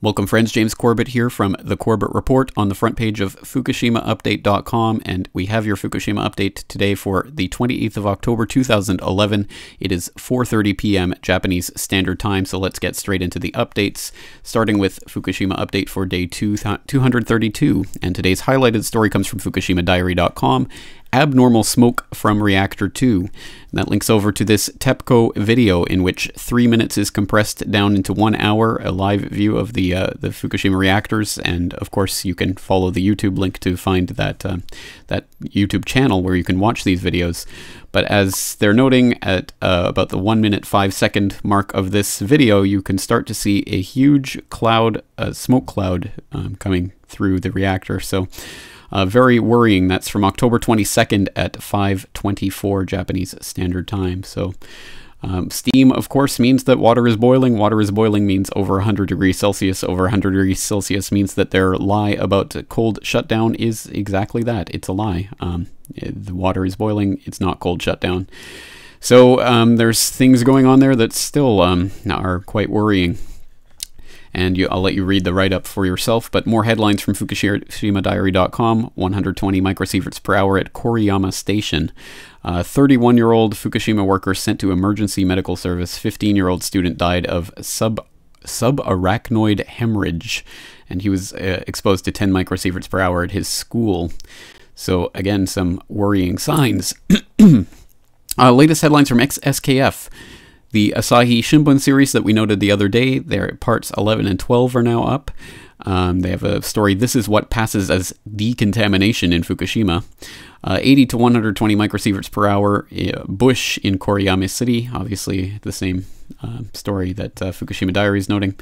Welcome friends, James Corbett here from The Corbett Report on the front page of FukushimaUpdate.com, and we have your Fukushima update today for the 28th of October 2011. It is 4:30 p.m. Japanese Standard Time, so let's get straight into the updates, starting with Fukushima update for day 232, and today's highlighted story comes from FukushimaDiary.com. Abnormal smoke from reactor 2. And that links over to this TEPCO video in which 3 minutes is compressed down into 1 hour, a live view of the Fukushima reactors, and of course you can follow the YouTube link to find that that YouTube channel where you can watch these videos. But as they're noting, at about the 1 minute 5 second mark of this video, you can start to see a huge cloud, smoke cloud coming through the reactor. So very worrying. That's from October 22nd at 5:24 Japanese Standard Time. So steam, of course, means that water is boiling. Water is boiling means over 100 degrees Celsius. Over 100 degrees Celsius means that their lie about cold shutdown is exactly that. It's a lie. The water is boiling. It's not cold shutdown. So there's things going on there that still are quite worrying. And I'll let you read the write-up for yourself, but more headlines from FukushimaDiary.com. 120 microsieverts per hour at Koriyama Station. 31-year-old Fukushima worker sent to emergency medical service. 15-year-old student died of subarachnoid hemorrhage, and he was exposed to 10 microsieverts per hour at his school. So again, some worrying signs. Latest headlines from SKF. The Asahi Shimbun series that we noted the other day, their parts 11 and 12 are now up. They have a story, "This is what passes as decontamination in Fukushima." 80 to 120 microsieverts per hour, bush in Koriyama City. Obviously the same story that Fukushima Diary is noting.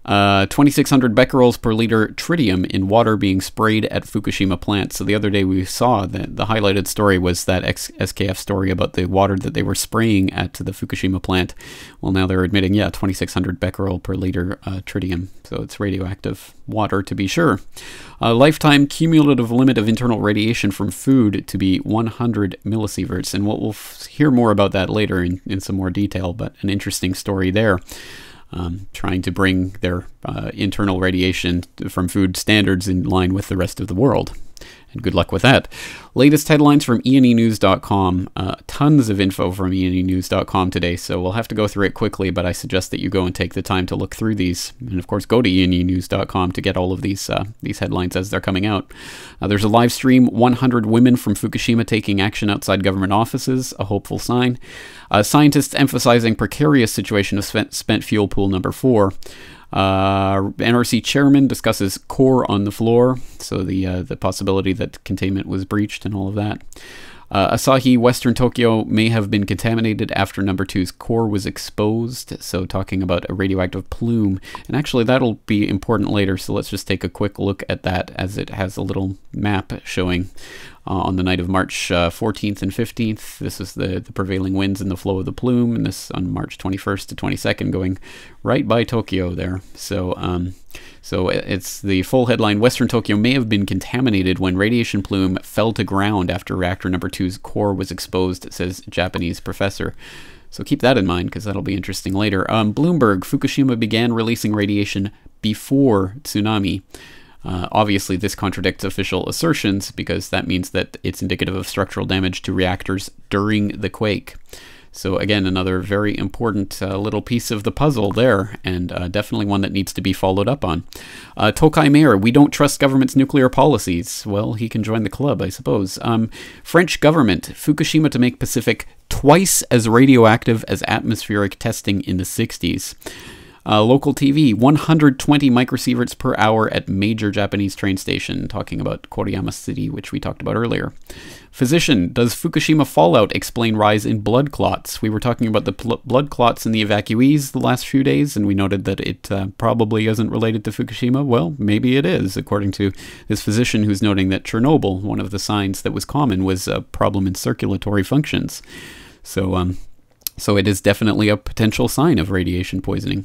2,600 becquerels per liter tritium in water being sprayed at Fukushima plant. So the other day we saw that the highlighted story was that SKF story about the water that they were spraying at the Fukushima plant. Well, now they're admitting, yeah, 2,600 becquerel per liter tritium. So it's radioactive water, to be sure. Lifetime cumulative limit of internal radiation from food to be 100 millisieverts. And we'll hear more about that later in some more detail, but an interesting story there. Trying to bring their internal radiation from food standards in line with the rest of the world. And good luck with that. Latest headlines from enenews.com. Tons of info from enenews.com today, so we'll have to go through it quickly, but I suggest that you go and take the time to look through these. And of course, go to enenews.com to get all of these headlines as they're coming out. There's a live stream, 100 women from Fukushima taking action outside government offices, a hopeful sign. Scientists emphasizing precarious situation of spent fuel pool number 4. NRC chairman discusses core on the floor, so the possibility that containment was breached and all of that. Asahi Western Tokyo may have been contaminated after number 2's core was exposed, so talking about a radioactive plume. And actually that'll be important later, so let's just take a quick look at that as it has a little map showing. On the night of March 14th and 15th, this is the prevailing winds and the flow of the plume, and this on March 21st to 22nd going right by Tokyo there. So so it's the full headline, Western Tokyo may have been contaminated when radiation plume fell to ground after reactor number 2's core was exposed, says Japanese professor. So keep that in mind, because that'll be interesting later. Bloomberg, Fukushima began releasing radiation before tsunami. Obviously, this contradicts official assertions because that means that it's indicative of structural damage to reactors during the quake. So again, another very important little piece of the puzzle there, and definitely one that needs to be followed up on. Tokai Mayor, we don't trust government's nuclear policies. Well, he can join the club, I suppose. French government, Fukushima to make Pacific twice as radioactive as atmospheric testing in the 60s. Local TV, 120 microsieverts per hour at major Japanese train station, talking about Koriyama City, which we talked about earlier. Physician, does Fukushima fallout explain rise in blood clots? We were talking about the blood clots in the evacuees the last few days, and we noted that it probably isn't related to Fukushima. Well, maybe it is, according to this physician who's noting that Chernobyl, one of the signs that was common was a problem in circulatory functions. So it is definitely a potential sign of radiation poisoning.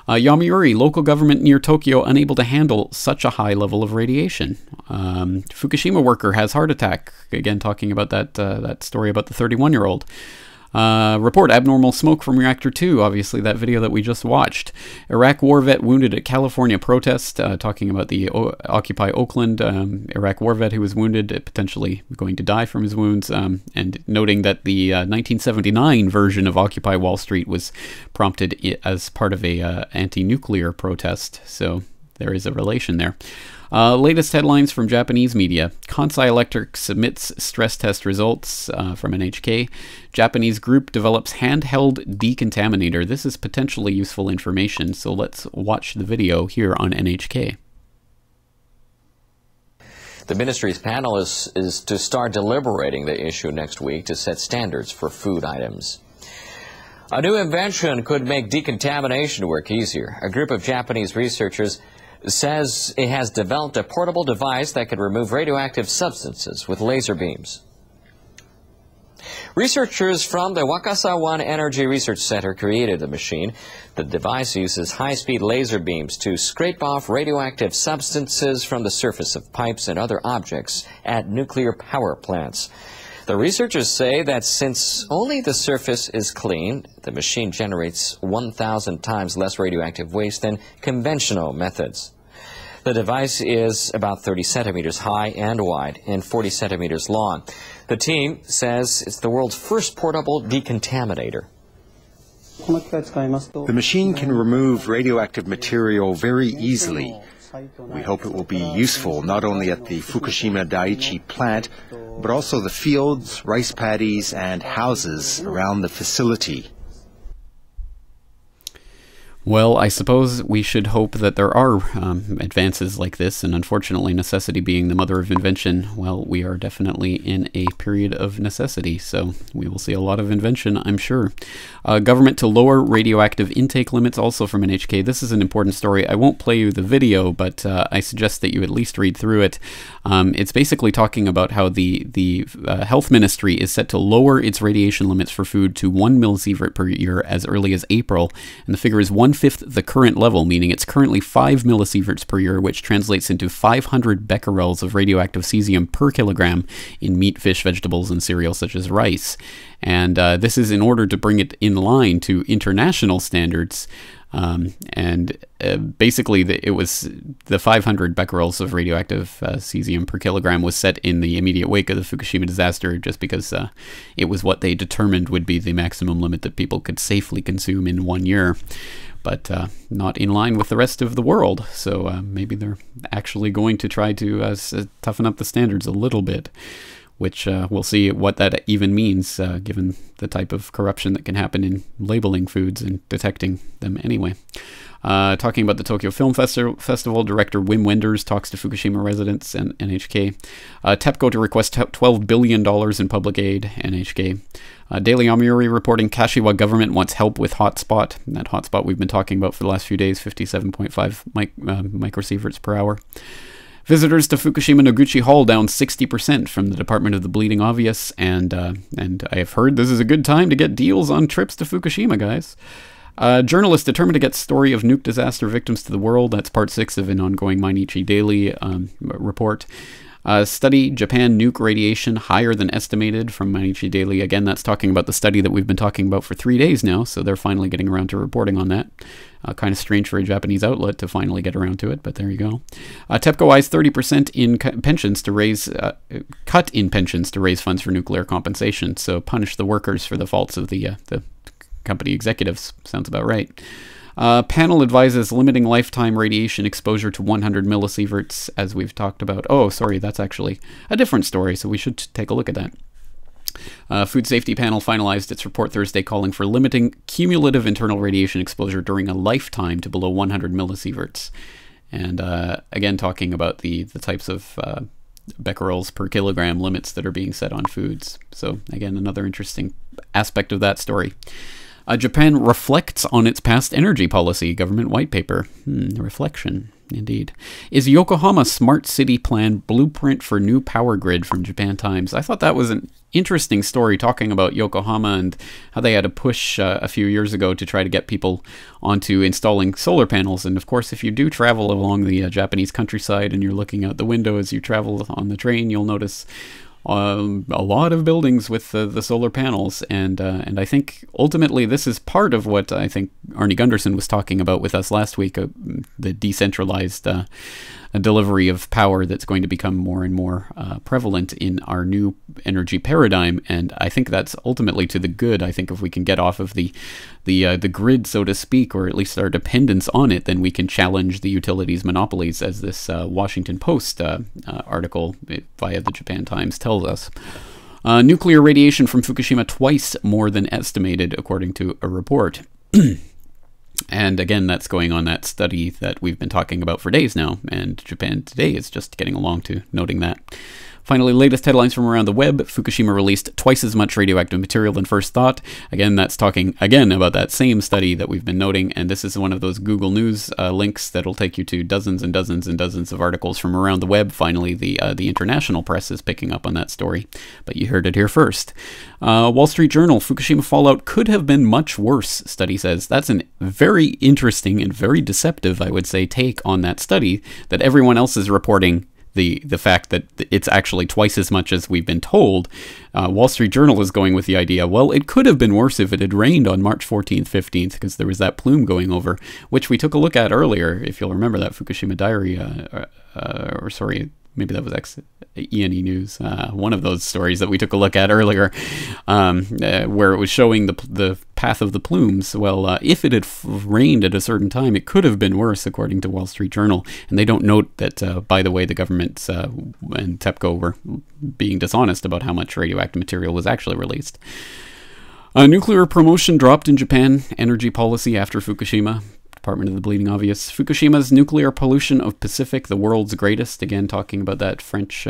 Yomiuri, local government near Tokyo unable to handle such a high level of radiation. Fukushima worker has heart attack. Again, talking about that story about the 31-year-old. Report abnormal smoke from Reactor 2, obviously that video that we just watched. Iraq war vet wounded at California protest, talking about the Occupy Oakland Iraq war vet who was wounded, potentially going to die from his wounds, and noting that the 1979 version of Occupy Wall Street was prompted as part of a anti-nuclear protest, so there is a relation there. Latest headlines from Japanese media. Kansai Electric submits stress test results from NHK. Japanese group develops handheld decontaminator. This is potentially useful information, so let's watch the video here on NHK. The ministry's panel is to start deliberating the issue next week to set standards for food items. A new invention could make decontamination work easier. A group of Japanese researchers says it has developed a portable device that could remove radioactive substances with laser beams. Researchers from the Wakasawan Energy Research Center created the machine. The device uses high-speed laser beams to scrape off radioactive substances from the surface of pipes and other objects at nuclear power plants. The researchers say that since only the surface is clean, the machine generates 1,000 times less radioactive waste than conventional methods. The device is about 30 centimeters high and wide and 40 centimeters long. The team says it's the world's first portable decontaminator. The machine can remove radioactive material very easily. We hope it will be useful not only at the Fukushima Daiichi plant, but also the fields, rice paddies, and houses around the facility. Well, I suppose we should hope that there are advances like this, and unfortunately, necessity being the mother of invention, well, we are definitely in a period of necessity, so we will see a lot of invention, I'm sure. Government to lower radioactive intake limits, also from NHK. This is an important story. I won't play you the video, but I suggest that you at least read through it. It's basically talking about how the health ministry is set to lower its radiation limits for food to 1 millisievert per year as early as April, and the figure is 1/5 the current level, meaning it's currently 5 millisieverts per year, which translates into 500 becquerels of radioactive cesium per kilogram in meat, fish, vegetables, and cereals such as rice. And this is in order to bring it in line to international standards. Basically, it was the 500 becquerels of radioactive cesium per kilogram was set in the immediate wake of the Fukushima disaster, just because it was what they determined would be the maximum limit that people could safely consume in 1 year. But not in line with the rest of the world. So maybe they're actually going to try to toughen up the standards a little bit, which we'll see what that even means, given the type of corruption that can happen in labeling foods and detecting them anyway. Talking about the Tokyo Film Festival, director Wim Wenders talks to Fukushima residents and NHK. TEPCO to request $12 billion in public aid, NHK. Daily Yomiuri reporting Kashiwa government wants help with hotspot. That hotspot we've been talking about for the last few days, 57.5 microsieverts per hour. Visitors to Fukushima Noguchi Hall down 60% from the Department of the Bleeding Obvious, and I have heard this is a good time to get deals on trips to Fukushima, guys. Journalists determined to get story of nuke disaster victims to the world. That's part 6 of an ongoing Mainichi Daily report. Study Japan nuke radiation higher than estimated from Mainichi Daily. Again, that's talking about the study that we've been talking about for 3 days now, so they're finally getting around to reporting on that. Kind of strange for a Japanese outlet to finally get around to it, but there you go. TEPCO eyes 30% in pensions to raise, cut in pensions to raise funds for nuclear compensation, so punish the workers for the faults of the company executives. Sounds about right. Panel advises limiting lifetime radiation exposure to 100 millisieverts, as we've talked about. Oh, sorry, that's actually a different story, so we should take a look at that. Food Safety Panel finalized its report Thursday calling for limiting cumulative internal radiation exposure during a lifetime to below 100 millisieverts. And again, talking about the types of becquerels per kilogram limits that are being set on foods. So again, another interesting aspect of that story. Japan reflects on its past energy policy, government white paper. Reflection, indeed. Is Yokohama Smart City Plan blueprint for new power grid from Japan Times? I thought that was an interesting story talking about Yokohama and how they had to push a few years ago to try to get people onto installing solar panels. And of course, if you do travel along the Japanese countryside and you're looking out the window as you travel on the train, you'll notice a lot of buildings with the solar panels, and I think ultimately this is part of what I think Arnie Gunderson was talking about with us last week, the decentralized delivery of power that's going to become more and more prevalent in our new energy paradigm, and I think that's ultimately to the good. I think if we can get off of the grid, so to speak, or at least our dependence on it, then we can challenge the utilities monopolies, as this Washington Post article via the Japan Times tells us. Nuclear radiation from Fukushima twice more than estimated, according to a report. And again, that's going on that study that we've been talking about for days now, and Japan Today is just getting along to noting that. Finally, latest headlines from around the web. Fukushima released twice as much radioactive material than first thought. Again, that's talking again about that same study that we've been noting, and this is one of those Google News links that'll take you to dozens and dozens and dozens of articles from around the web. Finally, the international press is picking up on that story, but you heard it here first. Wall Street Journal, Fukushima fallout could have been much worse, study says. That's a very interesting and very deceptive, I would say, take on that study, that everyone else is reporting the fact that it's actually twice as much as we've been told. Wall Street Journal is going with the idea, well, it could have been worse if it had rained on March 14th, 15th, because there was that plume going over, which we took a look at earlier, if you'll remember that Fukushima Diary, or sorry, maybe that was E&E News, one of those stories that we took a look at earlier, where it was showing the path of the plumes. Well, if it had rained at a certain time, it could have been worse, according to Wall Street Journal. And they don't note that, by the way, the government and TEPCO were being dishonest about how much radioactive material was actually released. Nuclear promotion dropped in Japan energy policy after Fukushima. Department of the Bleeding Obvious. Fukushima's nuclear pollution of Pacific, the world's greatest. Again, talking about that French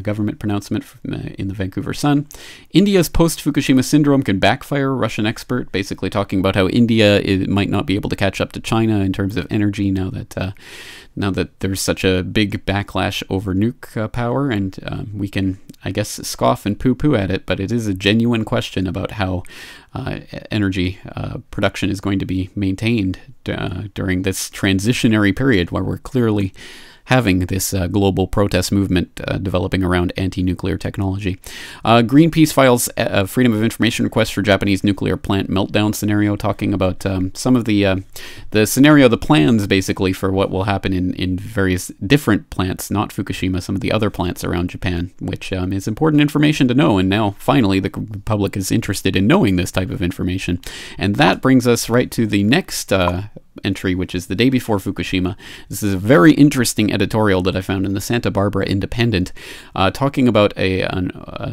government pronouncement in the Vancouver Sun. India's post-Fukushima syndrome can backfire, Russian expert, basically talking about how India might not be able to catch up to China in terms of energy now that there's such a big backlash over nuke power, and we can, I guess, scoff and poo-poo at it, but it is a genuine question about how energy production is going to be maintained during this transitionary period where we're clearly having this global protest movement developing around anti-nuclear technology. Greenpeace files a Freedom of Information request for Japanese nuclear plant meltdown scenario, talking about some of the scenario, the plans basically for what will happen in various different plants, not Fukushima, some of the other plants around Japan, which is important information to know, and now finally the public is interested in knowing this type of information. And that brings us right to the next entry, which is the day before Fukushima. This is a very interesting editorial that I found in the Santa Barbara Independent, talking about a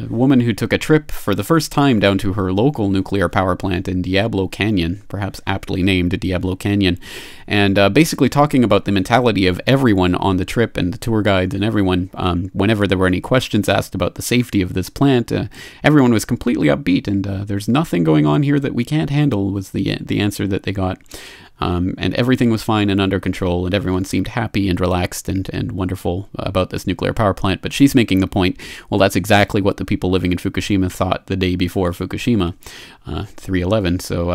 woman who took a trip for the first time down to her local nuclear power plant in Diablo Canyon, perhaps aptly named Diablo Canyon, and basically talking about the mentality of everyone on the trip, and the tour guides and everyone. Whenever there were any questions asked about the safety of this plant, everyone was completely upbeat, and there's nothing going on here that we can't handle, was the answer that they got. And everything was fine and under control, and everyone seemed happy and relaxed and wonderful about this nuclear power plant. But she's making the point, well, that's exactly what the people living in Fukushima thought the day before Fukushima, 3/11. So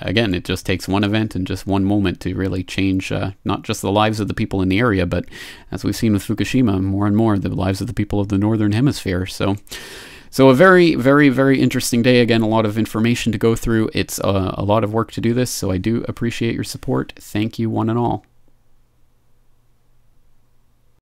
again, it just takes one event and just one moment to really change not just the lives of the people in the area, but as we've seen with Fukushima, more and more the lives of the people of the Northern Hemisphere. So a very, very, very interesting day. Again, a lot of information to go through. It's a lot of work to do this, so I do appreciate your support. Thank you, one and all.